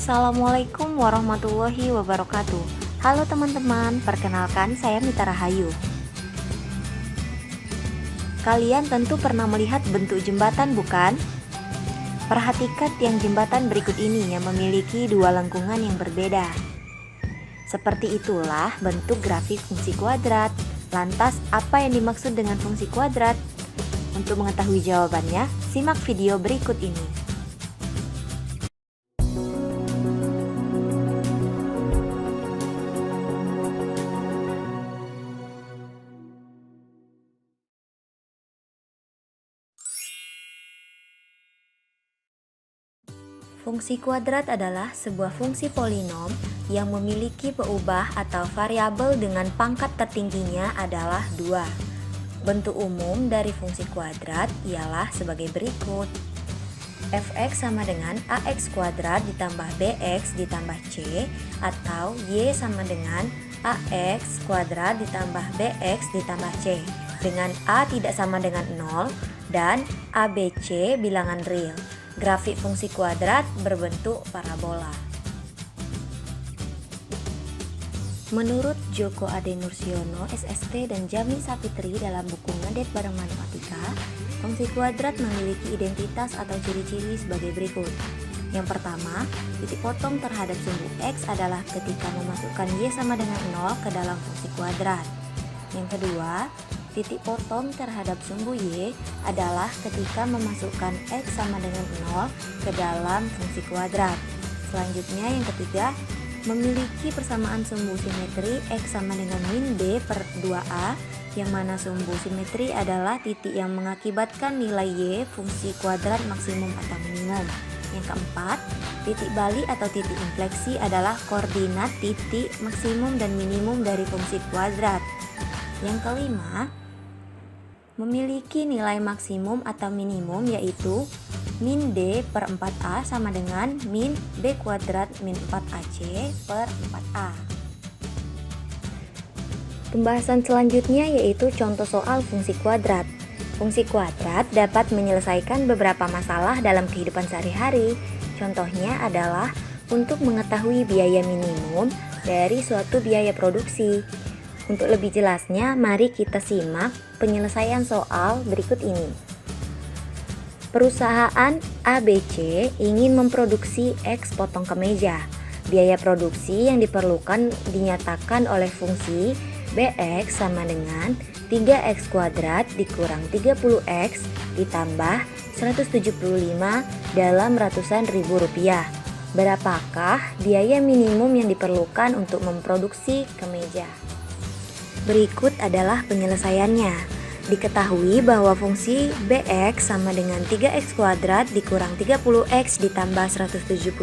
Assalamualaikum warahmatullahi wabarakatuh. Halo teman-teman, perkenalkan saya Mita Rahayu. Kalian tentu pernah melihat bentuk jembatan, bukan? Perhatikan tiang jembatan berikut ini yang memiliki dua lengkungan yang berbeda. Seperti itulah bentuk grafik fungsi kuadrat. Lantas, apa yang dimaksud dengan fungsi kuadrat? Untuk mengetahui jawabannya, simak video berikut ini. Fungsi kuadrat adalah sebuah fungsi polinom yang memiliki peubah atau variabel dengan pangkat tertingginya adalah 2. Bentuk umum dari fungsi kuadrat ialah sebagai berikut. Fx sama dengan ax kuadrat ditambah bx ditambah c, atau y sama dengan ax kuadrat ditambah bx ditambah c, dengan a tidak sama dengan 0 dan abc bilangan real. Grafik fungsi kuadrat berbentuk parabola. Menurut Djoko Ade Nursiono, SST, dan Jami Sapitri dalam buku Ngedet Bareng Matematika, fungsi kuadrat memiliki identitas atau ciri-ciri sebagai berikut. Yang pertama, titik potong terhadap sumbu X adalah ketika memasukkan Y sama dengan 0 ke dalam fungsi kuadrat. Yang kedua, titik potong terhadap sumbu Y adalah ketika memasukkan X sama dengan 0 ke dalam fungsi kuadrat. Selanjutnya yang ketiga, memiliki persamaan sumbu simetri X sama dengan min B per 2A, yang mana sumbu simetri adalah titik yang mengakibatkan nilai Y fungsi kuadrat maksimum atau minimum. Yang keempat, titik balik atau titik infleksi adalah koordinat titik maksimum dan minimum dari fungsi kuadrat. Yang kelima, memiliki nilai maksimum atau minimum yaitu min D per 4A sama dengan min B kuadrat min 4AC per 4A. Pembahasan selanjutnya yaitu contoh soal fungsi kuadrat. Fungsi kuadrat dapat menyelesaikan beberapa masalah dalam kehidupan sehari-hari. Contohnya adalah untuk mengetahui biaya minimum dari suatu biaya produksi. Untuk lebih jelasnya, mari kita simak penyelesaian soal berikut ini. Perusahaan ABC ingin memproduksi X potong kemeja. Biaya produksi yang diperlukan dinyatakan oleh fungsi Bx sama dengan 3x kuadrat dikurang 30x ditambah 175 dalam ratusan ribu rupiah. Berapakah biaya minimum yang diperlukan untuk memproduksi kemeja? Berikut adalah penyelesaiannya. Diketahui bahwa fungsi Bx sama dengan 3x kuadrat dikurang 30x ditambah 175,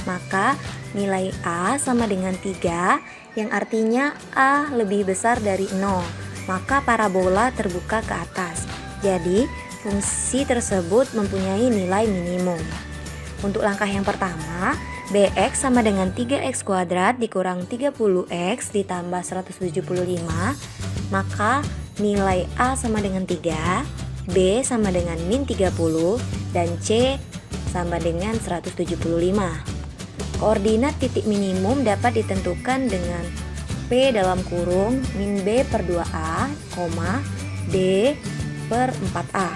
maka nilai A sama dengan 3, yang artinya A lebih besar dari 0, maka parabola terbuka ke atas. Jadi, fungsi tersebut mempunyai nilai minimum. Untuk langkah yang pertama, Bx sama dengan 3x kuadrat dikurang 30x ditambah 175, maka nilai A sama dengan 3, B sama dengan min 30, dan C sama dengan 175. Koordinat titik minimum dapat ditentukan dengan P dalam kurung min B per 2A, D per 4A.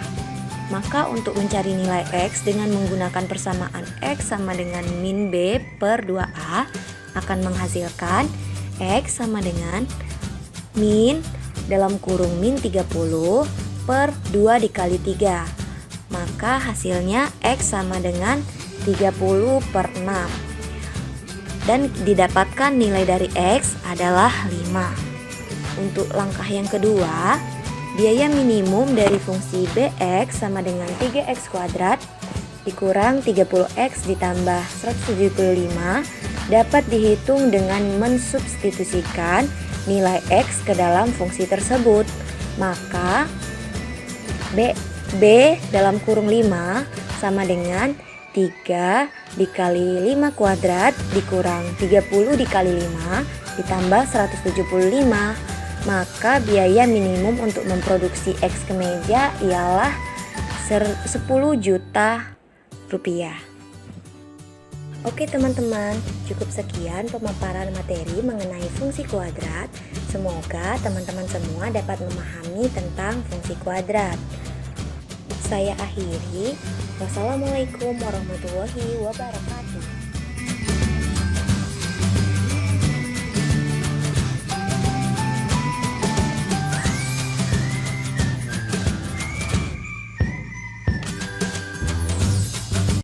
Maka untuk mencari nilai X dengan menggunakan persamaan X sama dengan min B per 2A akan menghasilkan X sama dengan min dalam kurung min 30 per 2 dikali 3. Maka hasilnya X sama dengan 30 per 6. Dan didapatkan nilai dari X adalah 5. Untuk langkah yang kedua, biaya minimum dari fungsi Bx sama dengan 3x kuadrat dikurang 30x ditambah 175 dapat dihitung dengan mensubstitusikan nilai X ke dalam fungsi tersebut. Maka B dalam kurung 5 sama dengan 3 dikali 5 kuadrat dikurang 30 dikali 5 ditambah 175. Maka biaya minimum untuk memproduksi X kemeja ialah 10 juta rupiah. Oke teman-teman, cukup sekian pemaparan materi mengenai fungsi kuadrat. Semoga teman-teman semua dapat memahami tentang fungsi kuadrat. Saya akhiri. Wassalamualaikum warahmatullahi wabarakatuh.